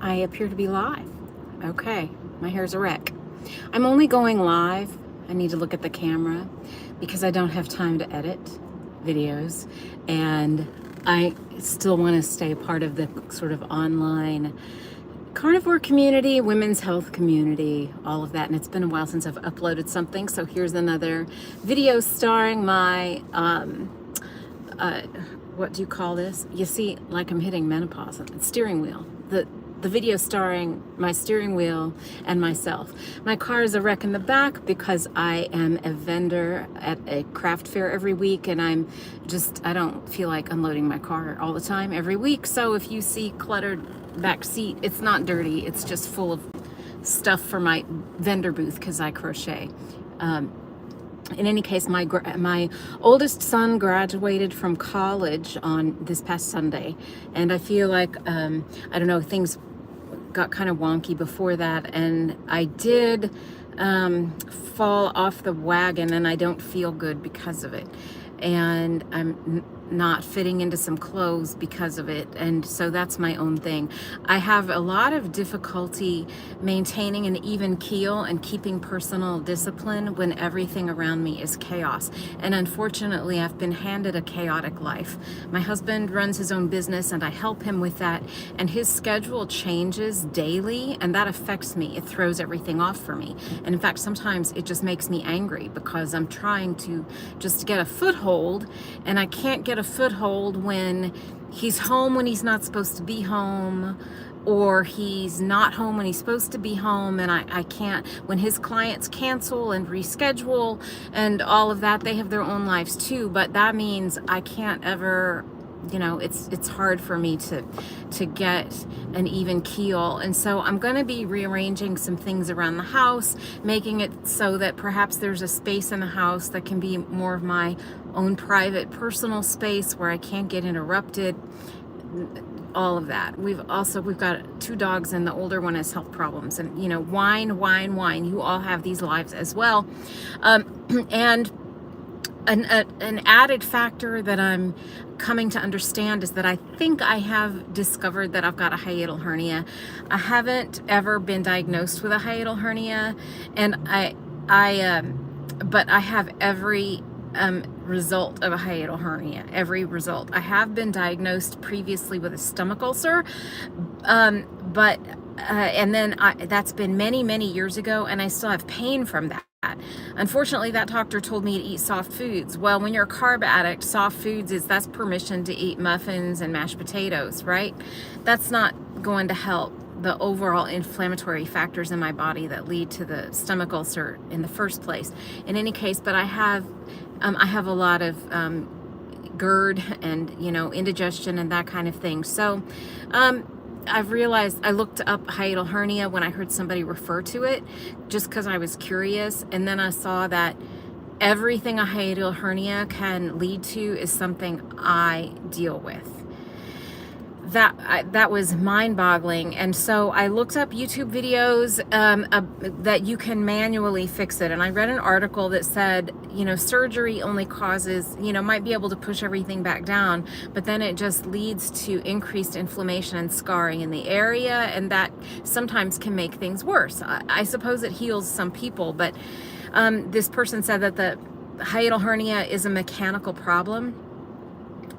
I appear to be live. Okay, my hair's a wreck. I'm only going live. I need to look at the camera because I don't have time to edit videos, and I still want to stay part of the sort of online carnivore community, women's health community, all of that. And it's been a while since I've uploaded something, so here's another video starring my what do you call this? You see, like I'm hitting menopause on the steering wheel. The video starring my steering wheel and myself. My car is a wreck in the back because I am a vendor at a craft fair every week, and I don't feel like unloading my car all the time every week. So if you see cluttered back seat, it's not dirty, it's just full of stuff for my vendor booth because I crochet. In any case, my oldest son graduated from college on this past Sunday, and I feel like, I don't know, things got kind of wonky before that, and I did fall off the wagon, and I don't feel good because of it. And I'm not fitting into some clothes because of it, and so that's my own thing. I have a lot of difficulty maintaining an even keel and keeping personal discipline when everything around me is chaos, and unfortunately I've been handed a chaotic life. My husband runs his own business and I help him with that, and his schedule changes daily, and that affects me. It throws everything off for me, and in fact sometimes it just makes me angry because I'm trying to just get a foothold, and I can't get a foothold when he's home when he's not supposed to be home, or he's not home when he's supposed to be home, and I can't, when his clients cancel and reschedule and all of that. They have their own lives too, but that means I can't ever, you know, it's hard for me to get an even keel. And so I'm going to be rearranging some things around the house, making it so that perhaps there's a space in the house that can be more of my own private personal space where I can't get interrupted, all of that. We've got 2 dogs, and the older one has health problems, and you know, wine, you all have these lives as well. And an added factor that I'm coming to understand is that I think I have discovered that I've got a hiatal hernia. I haven't ever been diagnosed with a hiatal hernia, and but I have every result of a hiatal hernia, every result. I have been diagnosed previously with a stomach ulcer, but and then that's been many years ago, and I still have pain from that. Unfortunately, that doctor told me to eat soft foods. Well, when you're a carb addict, soft foods that's permission to eat muffins and mashed potatoes, right? That's not going to help the overall inflammatory factors in my body that lead to the stomach ulcer in the first place. In any case, but I have a lot of GERD and, you know, indigestion and that kind of thing. So I've realized, I looked up hiatal hernia when I heard somebody refer to it, just because I was curious, and then I saw that everything a hiatal hernia can lead to is something I deal with. That was mind-boggling, and so I looked up YouTube videos that you can manually fix it, and I read an article that said, you know, surgery only causes, you know, might be able to push everything back down, but then it just leads to increased inflammation and scarring in the area, and that sometimes can make things worse. I suppose it heals some people, but this person said that the hiatal hernia is a mechanical problem,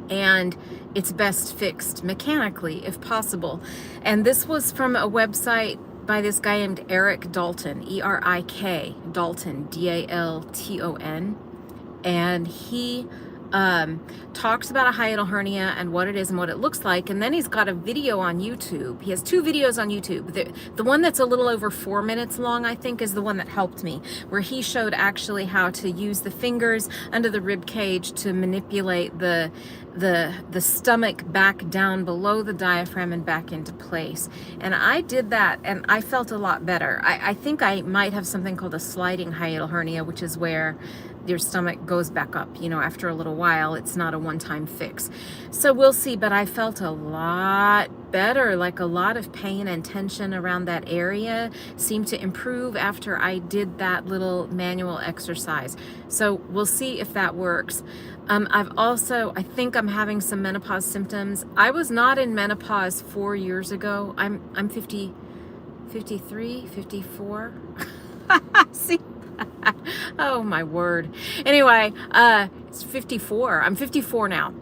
and it's best fixed mechanically if possible. And this was from a website by this guy named Eric Dalton, E-R-I-K, Dalton, D-A-L-T-O-N, and he talks about a hiatal hernia and what it is and what it looks like. And then he's got a video on YouTube. He has 2 videos on YouTube. The one that's a little over 4 minutes long, I think, is the one that helped me, where he showed actually how to use the fingers under the rib cage to manipulate the stomach back down below the diaphragm and back into place. And I did that, and I felt a lot better. I think I might have something called a sliding hiatal hernia, which is where your stomach goes back up, you know, after a little while. It's not a one-time fix. So we'll see, but I felt a lot better, like a lot of pain and tension around that area seemed to improve after I did that little manual exercise. So we'll see if that works. I think I'm having some menopause symptoms. I was not in menopause 4 years ago. I'm 50, 53, 54. See? Oh my word. Anyway, it's 54. I'm 54 now.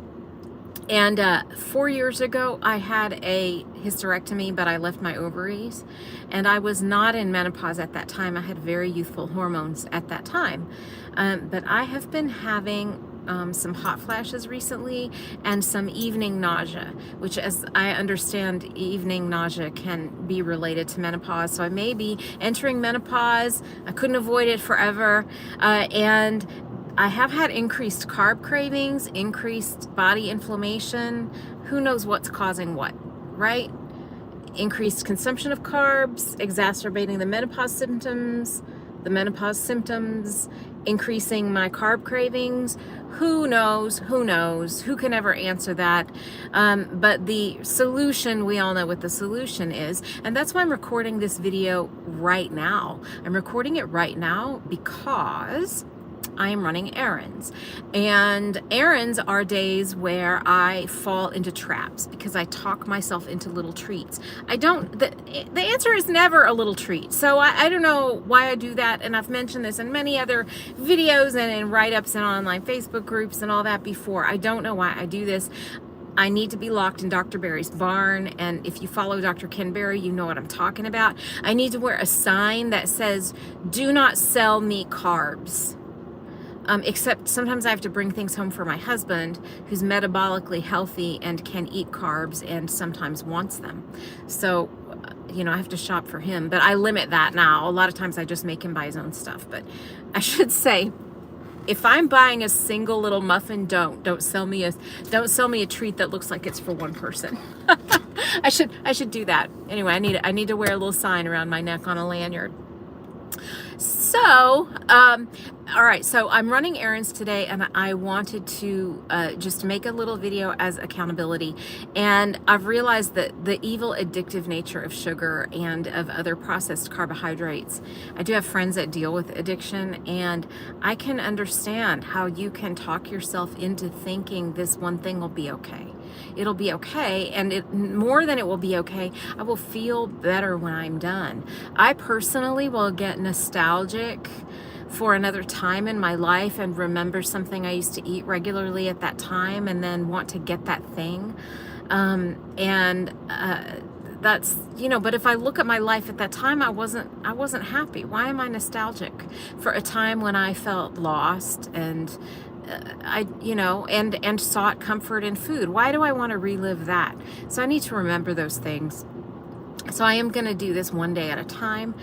And 4 years ago, I had a hysterectomy, but I left my ovaries. And I was not in menopause at that time. I had very youthful hormones at that time. But I have been having some hot flashes recently and some evening nausea, which, as I understand, evening nausea can be related to menopause. So I may be entering menopause. I couldn't avoid it forever. And I have had increased carb cravings, increased body inflammation. Who knows what's causing what, right? Increased consumption of carbs, exacerbating the menopause symptoms, increasing my carb cravings. Who knows? Who knows? Who can ever answer that? But the solution, we all know what the solution is. And that's why I'm recording this video right now. I'm recording it right now because I am running errands, and errands are days where I fall into traps because I talk myself into little treats. The answer is never a little treat. So I don't know why I do that. And I've mentioned this in many other videos and in write-ups and online Facebook groups and all that before. I don't know why I do this. I need to be locked in Dr. Barry's barn, and if you follow Dr. Ken Berry, you know what I'm talking about. I need to wear a sign that says, "Do not sell me carbs." Except sometimes I have to bring things home for my husband, who's metabolically healthy and can eat carbs and sometimes wants them. So, I have to shop for him, but I limit that now. A lot of times I just make him buy his own stuff. But I should say, if I'm buying a single little muffin, don't sell me a treat that looks like it's for one person. I should do that. Anyway, I need to wear a little sign around my neck on a lanyard. So, all right, so I'm running errands today, and I wanted to just make a little video as accountability. And I've realized that the evil addictive nature of sugar and of other processed carbohydrates, I do have friends that deal with addiction, and I can understand how you can talk yourself into thinking this one thing will be okay. It'll be okay, and more than it will be okay, I will feel better when I'm done. I personally will get nostalgic for another time in my life and remember something I used to eat regularly at that time and then want to get that thing. That's, but if I look at my life at that time, I wasn't happy. Why am I nostalgic for a time when I felt lost and and sought comfort in food? Why do I want to relive that? So I need to remember those things. So I am going to do this one day at a time.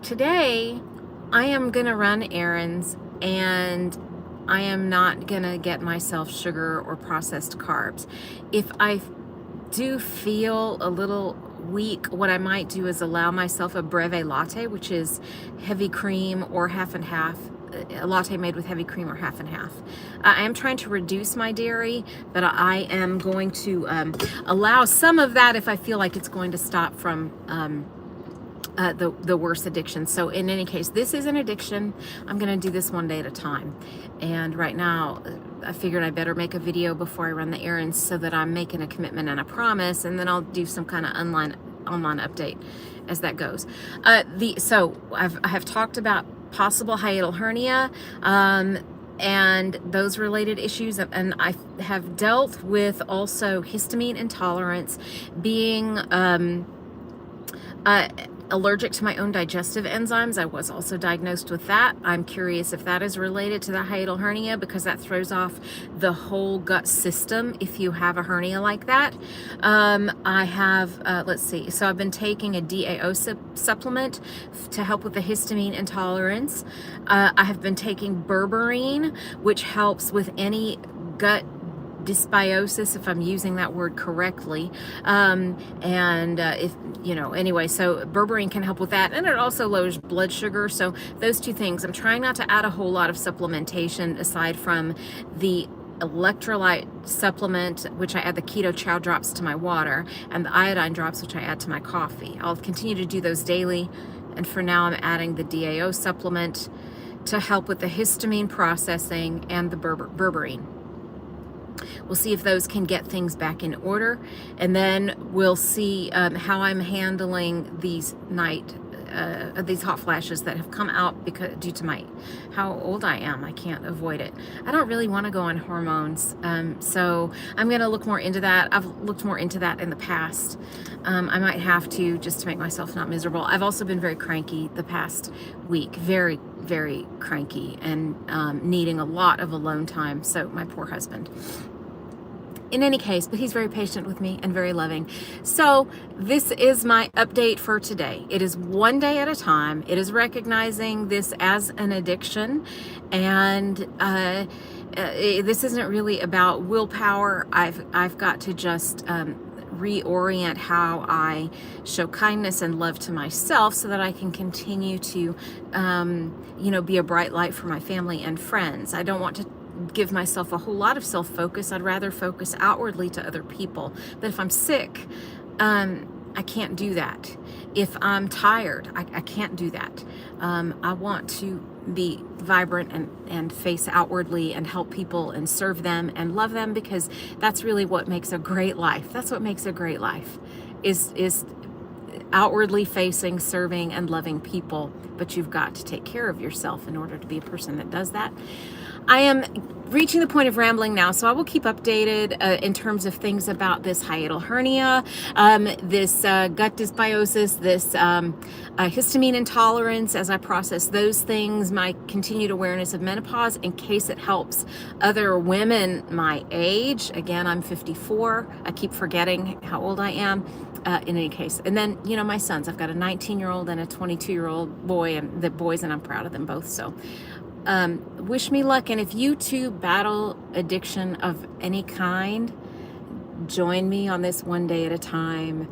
Today, I am going to run errands, and I am not going to get myself sugar or processed carbs. If I do feel a little weak, what I might do is allow myself a breve latte, which is heavy cream or half and half. A latte made with heavy cream or half and half. I am trying to reduce my dairy, but I am going to allow some of that if I feel like it's going to stop from the worst addiction. So in any case, this is an addiction. I'm going to do this one day at a time. And right now, I figured I better make a video before I run the errands so that I'm making a commitment and a promise, and then I'll do some kind of online update as that goes. So I have talked about possible hiatal hernia and those related issues, and I have dealt with also histamine intolerance, being allergic to my own digestive enzymes. I was also diagnosed with that. I'm curious if that is related to the hiatal hernia, because that throws off the whole gut system if you have a hernia like that. I have, let's see, so I've been taking a DAO supplement to help with the histamine intolerance. I have been taking berberine, which helps with any gut dysbiosis, if I'm using that word correctly. Anyway, so berberine can help with that, and it also lowers blood sugar. So those two things. I'm trying not to add a whole lot of supplementation aside from the electrolyte supplement, which I add the keto chow drops to my water, and the iodine drops, which I add to my coffee. I'll continue to do those daily, and for now I'm adding the DAO supplement to help with the histamine processing and the berberine. We'll see if those can get things back in order. And then we'll see how I'm handling these these hot flashes that have come out due to how old I am. I can't avoid it. I don't really want to go on hormones, so I'm going to look more into that. I've looked more into that in the past. I might have to, just to make myself not miserable. I've also been very cranky the past week, very, very cranky, and needing a lot of alone time. So my poor husband. In any case, but he's very patient with me and very loving. So this is my update for today. It is one day at a time. It is recognizing this as an addiction, and this isn't really about willpower. I've got to just reorient how I show kindness and love to myself so that I can continue to be a bright light for my family and friends. I don't want to give myself a whole lot of self-focus. I'd rather focus outwardly to other people. But if I'm sick, I can't do that. If I'm tired, I can't do that. I want to be vibrant and face outwardly and help people and serve them and love them, because that's really what makes a great life. That's what makes a great life, is outwardly facing, serving, and loving people. But you've got to take care of yourself in order to be a person that does that. I am reaching the point of rambling now, so I will keep updated in terms of things about this hiatal hernia, this gut dysbiosis, this histamine intolerance, as I process those things, my continued awareness of menopause in case it helps other women my age. Again, I'm 54. I keep forgetting how old I am. In any case, and then my sons. I've got a 19-year-old and a 22-year-old boy, and the boys, and I'm proud of them both. So. Wish me luck, and if you too battle addiction of any kind, join me on this one day at a time.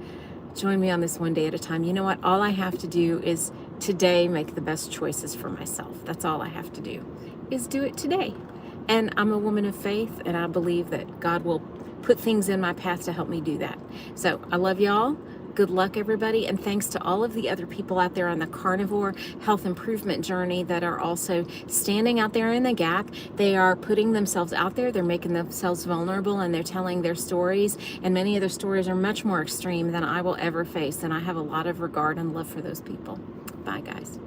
Join me on this one day at a time. You know what? All I have to do is today make the best choices for myself. That's all I have to do, is do it today. And I'm a woman of faith, and I believe that God will put things in my path to help me do that. So I love y'all. Good luck, everybody, and thanks to all of the other people out there on the carnivore health improvement journey that are also standing out there in the gap. They are putting themselves out there, they're making themselves vulnerable, and they're telling their stories, and many of their stories are much more extreme than I will ever face, and I have a lot of regard and love for those people. Bye, guys.